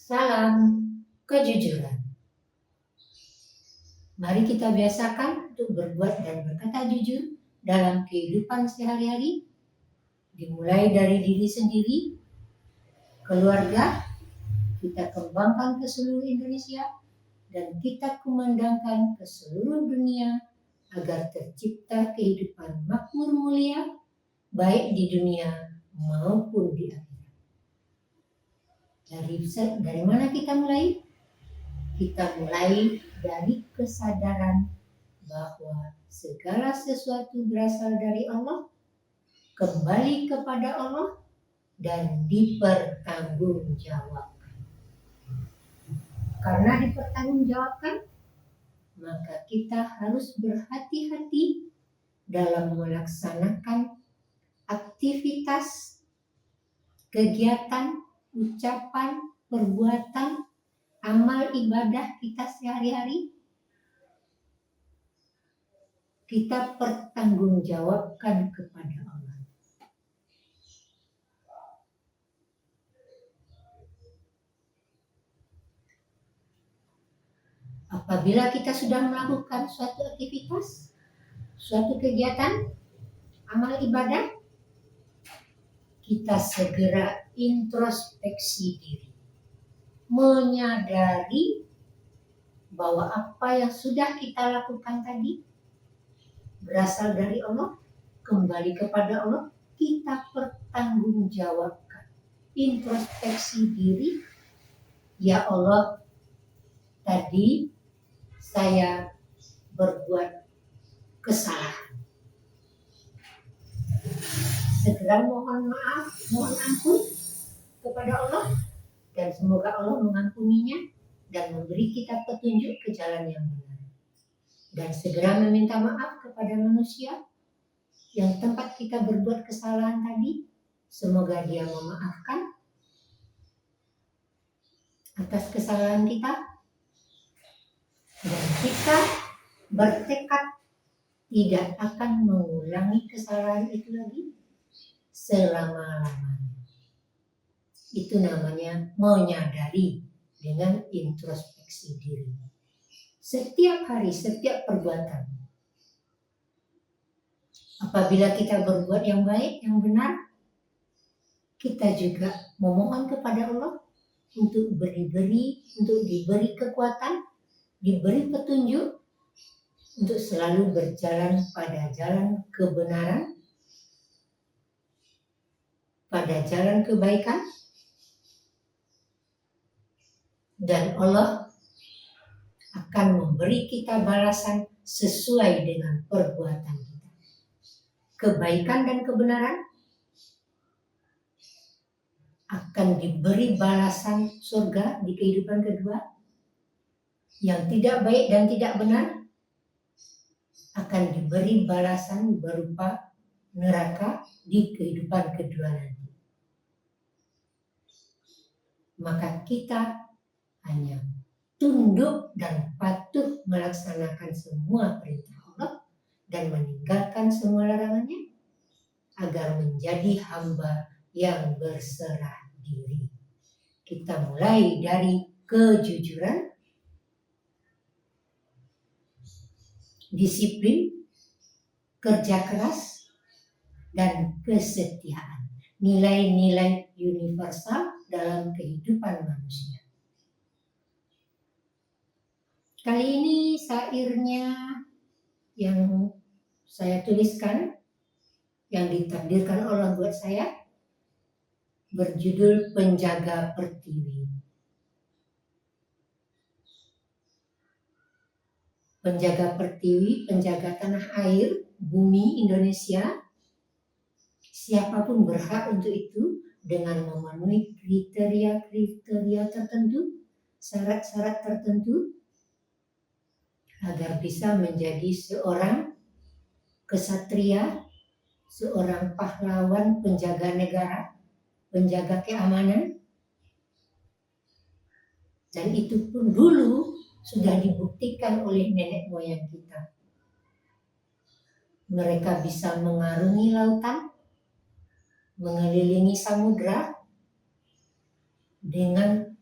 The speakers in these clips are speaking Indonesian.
Salam kejujuran. Mari kita biasakan untuk berbuat dan berkata jujur dalam kehidupan sehari-hari, dimulai dari diri sendiri, keluarga, kita kembangkan ke seluruh Indonesia, dan kita kumandangkan ke seluruh dunia agar tercipta kehidupan makmur mulia, baik di dunia maupun di akhirat. Dari mana kita mulai? Kita mulai dari kesadaran bahwa segala sesuatu berasal dari Allah, kembali kepada Allah, dan dipertanggungjawabkan. Karena dipertanggungjawabkan, maka kita harus berhati-hati dalam melaksanakan aktivitas, kegiatan, ucapan, perbuatan, amal ibadah kita sehari-hari. Kita pertanggungjawabkan kepada Allah. Apabila kita sudah melakukan suatu aktivitas, suatu kegiatan, amal ibadah, kita segera introspeksi diri, menyadari bahwa apa yang sudah kita lakukan tadi berasal dari Allah, kembali kepada Allah, kita pertanggungjawabkan. Introspeksi diri, ya Allah, tadi saya berbuat kesalahan. Segera mohon maaf, mohon ampun kepada Allah, dan semoga Allah mengampuninya dan memberi kita petunjuk ke jalan yang benar. Dan segera meminta maaf kepada manusia yang tempat kita berbuat kesalahan tadi, semoga dia memaafkan atas kesalahan kita, dan kita bertekad tidak akan mengulangi kesalahan itu lagi selama-lamanya. Itu namanya menyadari dengan introspeksi diri. Setiap hari, setiap perbuatan. Apabila kita berbuat yang baik, yang benar, kita juga memohon kepada Allah untuk diberi kekuatan, diberi petunjuk untuk selalu berjalan pada jalan kebenaran, pada jalan kebaikan, dan Allah akan memberi kita balasan sesuai dengan perbuatan kita. Kebaikan dan kebenaran akan diberi balasan surga di kehidupan kedua. Yang tidak baik dan tidak benar akan diberi balasan berupa neraka di kehidupan kedua nanti. Maka kita hanya tunduk dan patuh melaksanakan semua perintah Allah dan meninggalkan semua larangannya agar menjadi hamba yang berserah diri. Kita mulai dari kejujuran, disiplin, kerja keras, dan kesetiaan. Nilai-nilai universal dalam kehidupan manusia. Kali ini syairnya yang saya tuliskan, yang ditakdirkan Allah buat saya, berjudul Penjaga Pertiwi. Penjaga pertiwi, penjaga tanah air, bumi Indonesia, siapapun berhak untuk itu dengan memenuhi kriteria-kriteria tertentu, syarat-syarat tertentu, agar bisa menjadi seorang kesatria, seorang pahlawan penjaga negara, penjaga keamanan. Dan itu pun dulu sudah dibuktikan oleh nenek moyang kita. Mereka bisa mengarungi lautan, mengelilingi samudra dengan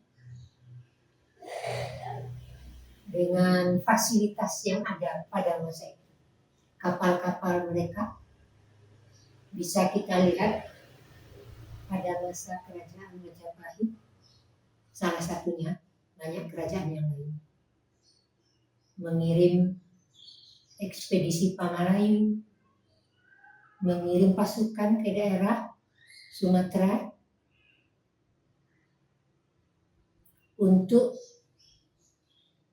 dengan fasilitas yang ada pada masa itu. Kapal-kapal mereka bisa kita lihat pada masa kerajaan Majapahit, salah satunya, banyak kerajaan yang lain, mengirim ekspedisi Pamalayu, mengirim pasukan ke daerah Sumatera untuk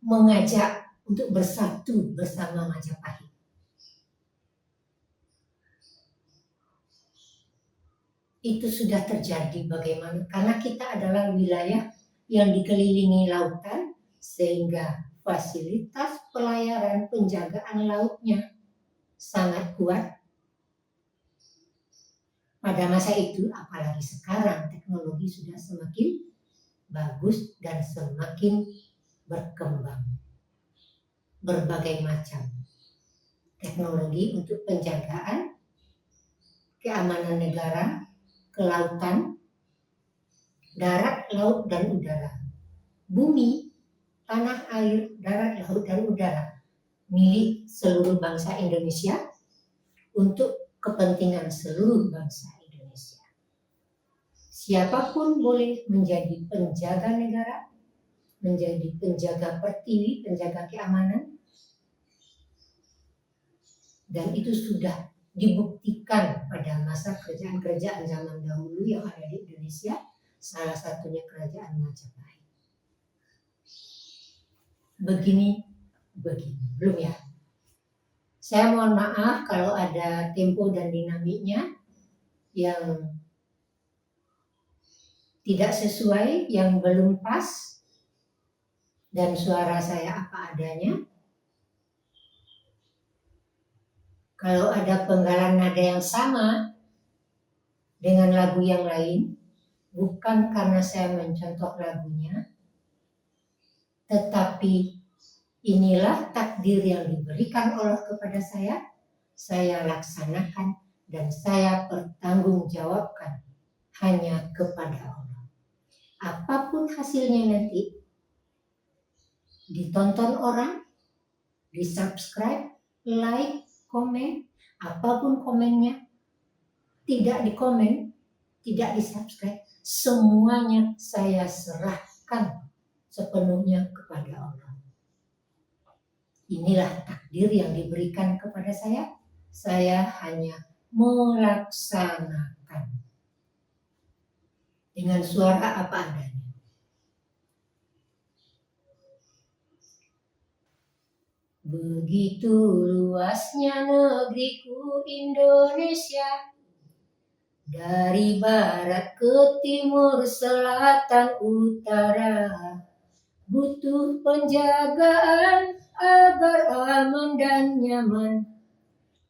mengajak untuk bersatu bersama Majapahit. Itu sudah terjadi bagaimana? Karena kita adalah wilayah yang dikelilingi lautan, sehingga fasilitas pelayaran penjagaan lautnya sangat kuat. Pada masa itu, apalagi sekarang, teknologi sudah semakin bagus dan semakin berkembang. Berbagai macam teknologi untuk penjagaan keamanan negara, kelautan, darat, laut, dan udara. Bumi, tanah, air, darat, laut, dan udara milik seluruh bangsa Indonesia untuk kepentingan seluruh bangsa Indonesia. Siapapun boleh menjadi penjaga negara, menjadi penjaga pertiwi, penjaga keamanan, dan itu sudah dibuktikan pada masa kerajaan-kerajaan zaman dahulu yang ada di Indonesia, salah satunya kerajaan Majapahit. Begini, belum ya? Saya mohon maaf kalau ada tempo dan dinamiknya yang tidak sesuai, yang belum pas, dan suara saya apa adanya. Kalau ada penggalan nada yang sama dengan lagu yang lain, bukan karena saya mencontoh lagunya, tetapi inilah takdir yang diberikan Allah kepada saya laksanakan dan saya pertanggungjawabkan hanya kepada Allah. Apapun hasilnya nanti, ditonton orang, di-subscribe, like, komen, apapun komennya, tidak dikomen, tidak di-subscribe, semuanya saya serahkan sepenuhnya kepada Allah. Inilah takdir yang diberikan kepada saya hanya melaksanakan dengan suara apa adanya. Begitu luasnya negeriku Indonesia, dari barat ke timur, selatan, utara, butuh penjagaan agar aman dan nyaman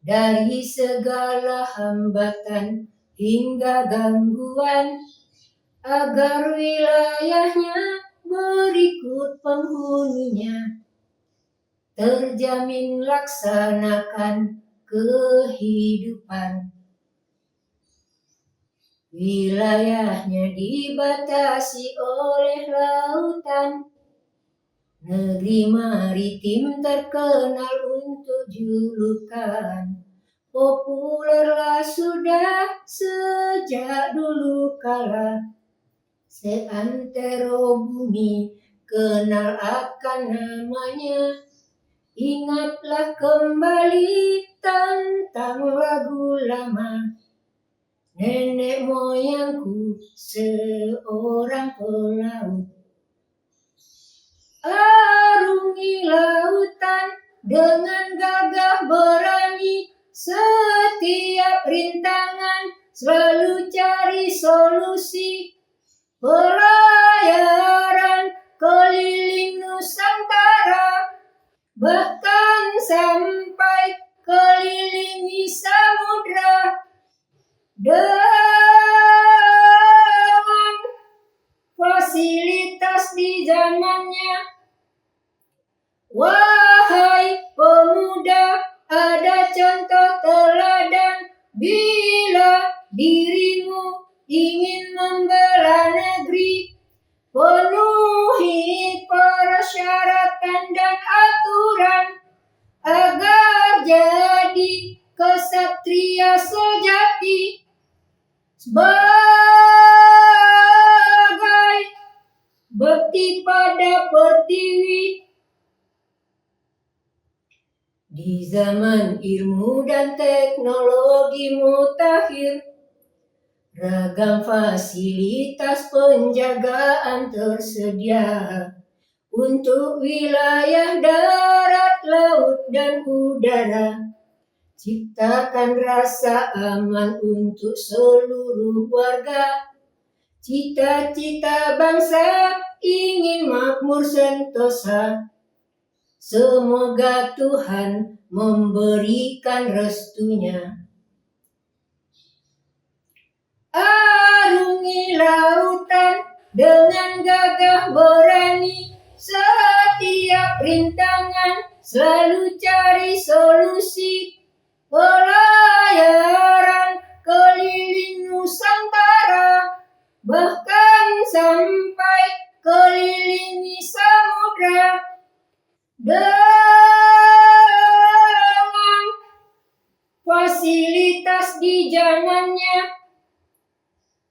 dari segala hambatan hingga gangguan, agar wilayahnya berikut penghuninya terjamin laksanakan kehidupan. Wilayahnya dibatasi oleh lautan, negeri maritim terkenal untuk julukan, populerlah sudah sejak dulu kala, seantero bumi kenal akan namanya. Ingatlah kembali tentang lagu lama, nenek moyangku seorang pelaut. Arungi lautan dengan gagah berani, setiap rintangan selalu cari solusi. Pelayaran keliling Nusantara, bahkan sampai kelilingi samudra, dengan fasilitas di zamannya. Wahai pemuda, ada contoh teladan bila dirimu ingin membela negeri. Penuhi persyaratan dan Zaman ilmu dan teknologi mutakhir, ragam fasilitas penjagaan tersedia untuk wilayah darat, laut, dan udara. Ciptakan rasa aman untuk seluruh warga. Cita-cita bangsa ingin makmur sentosa. Semoga Tuhan memberikan restunya. Arungi lautan dengan gagah berani, setiap rintangan selalu cari solusi. Pelayaran keliling Nusantara, bahkan sampai kelilingi samudra. Dengan fasilitas di zamannya,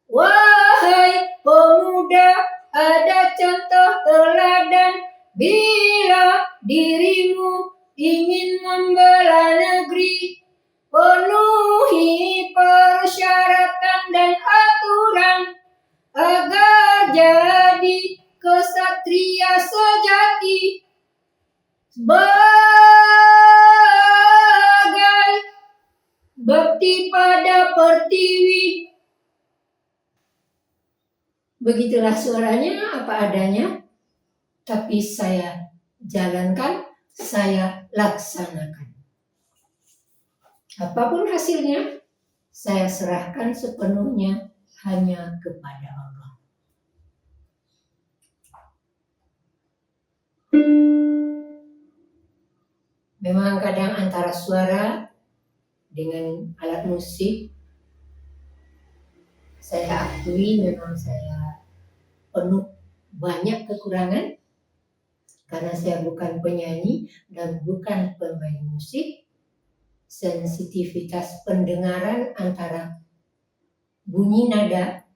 wahai pemuda, ada contoh teladan. Bila dirimu ingin membela negeri, penuhi persyaratan dan aturan agar jadi kesatria sejati. Sebagai bakti pada pertiwi. Begitulah suaranya, apa adanya, tapi saya jalankan, saya laksanakan. Apapun hasilnya, saya serahkan sepenuhnya hanya kepada Allah. Memang kadang antara suara dengan alat musik, saya akui memang saya penuh banyak kekurangan, karena saya bukan penyanyi dan bukan pemain musik. Sensitivitas pendengaran antara bunyi nada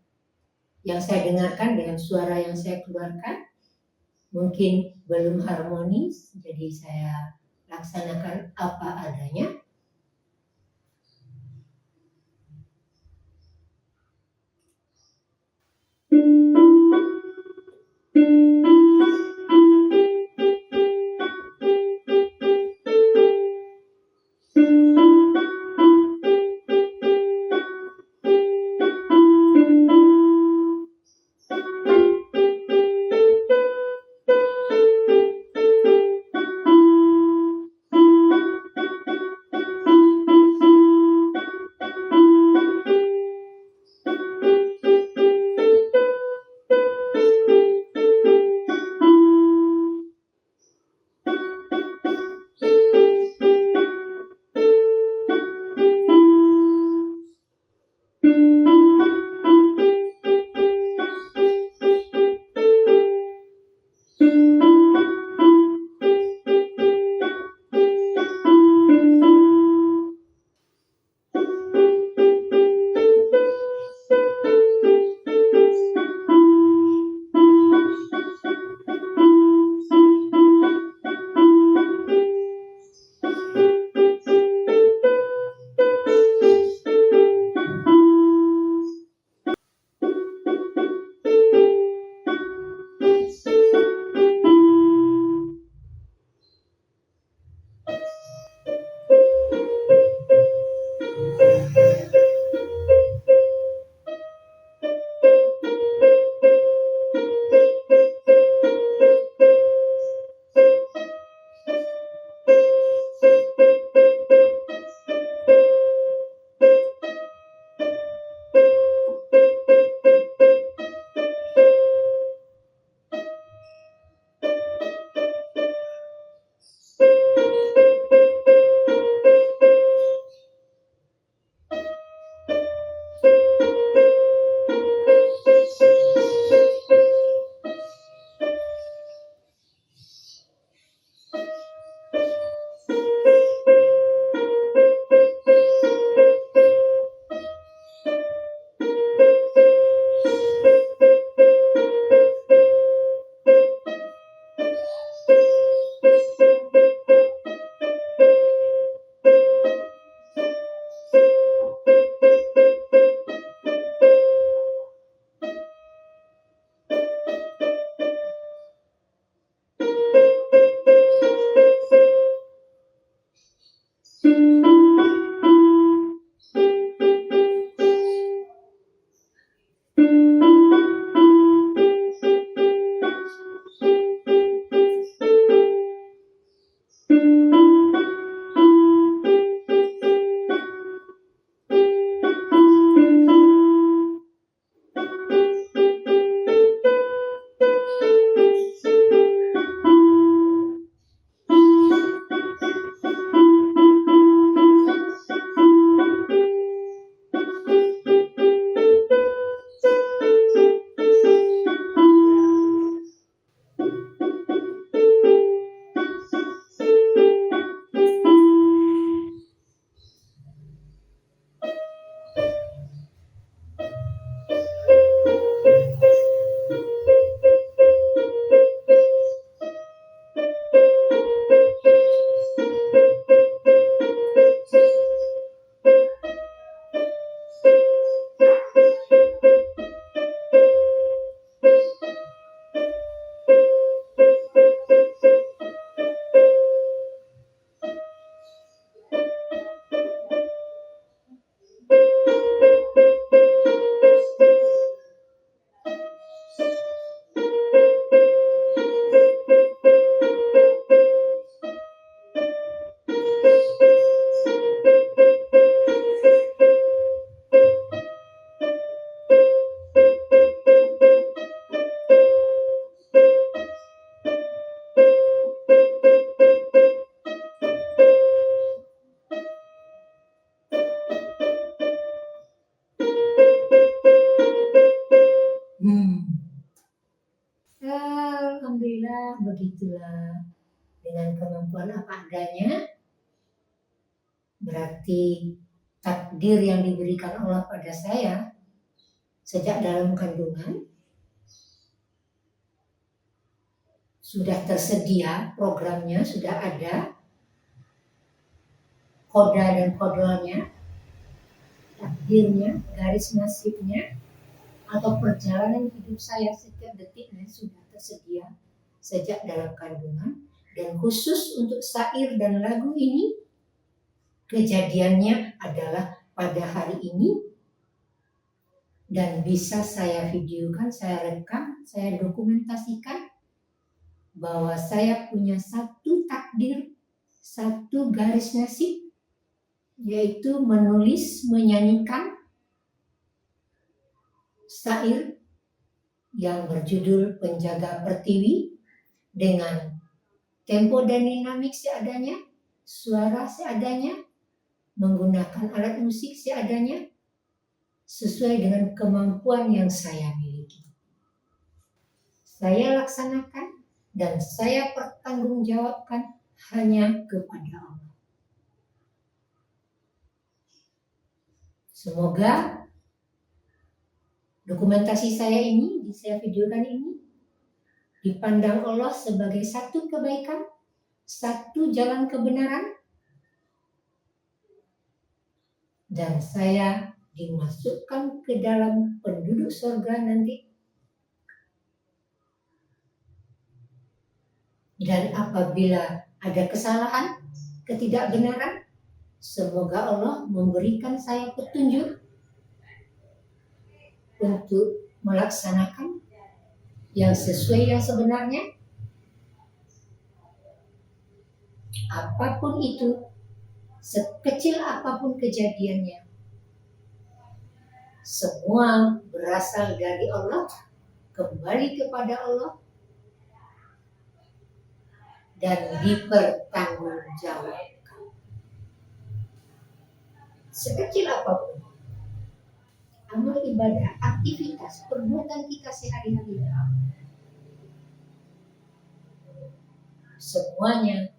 yang saya dengarkan dengan suara yang saya keluarkan mungkin belum harmonis, jadi saya laksanakan apa adanya. begitulah dengan kemampuan apa adanya, berarti takdir yang diberikan Allah pada saya sejak dalam kandungan sudah tersedia, programnya sudah ada, koda dan kodolnya, takdirnya, garis nasibnya, atau perjalanan hidup saya setiap detiknya sudah tersedia sejak dalam kandungan. Dan khusus untuk syair dan lagu ini, kejadiannya adalah pada hari ini, dan bisa saya videokan, saya rekam, saya dokumentasikan bahwa saya punya satu takdir, satu garis nasib, yaitu menulis, menyanyikan syair yang berjudul Penjaga Pertiwi dengan tempo dan dinamik seadanya, suara seadanya, menggunakan alat musik seadanya, sesuai dengan kemampuan yang saya miliki. Saya laksanakan dan saya pertanggungjawabkan hanya kepada Allah. Semoga dokumentasi saya ini, saya videokan ini, dipandang Allah sebagai satu kebaikan, satu jalan kebenaran, dan saya dimasukkan ke dalam penduduk surga nanti. Dan apabila ada kesalahan, ketidakbenaran, semoga Allah memberikan saya petunjuk untuk melaksanakan yang sesuai yang sebenarnya. Apapun itu, sekecil apapun kejadiannya, semua berasal dari Allah, kembali kepada Allah, dan dipertanggungjawabkan. Sekecil apapun amal ibadah, aktivitas, perbuatan kita sehari-hari, semuanya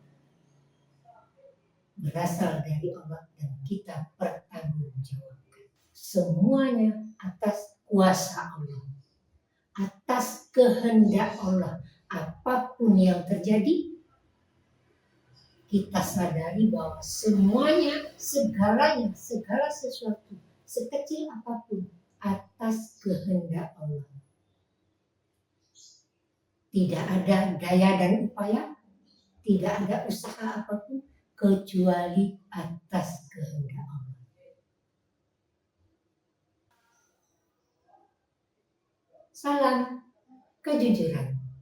berasal dari Allah dan kita pertanggungjawabkan. Semuanya atas kuasa Allah, atas kehendak Allah. Apapun yang terjadi, kita sadari bahwa semuanya, segalanya, segala sesuatu, sekecil apapun, atas kehendak Allah. Tidak ada daya dan upaya, tidak ada usaha apapun, kecuali atas kehendak Allah. Salam kejujuran.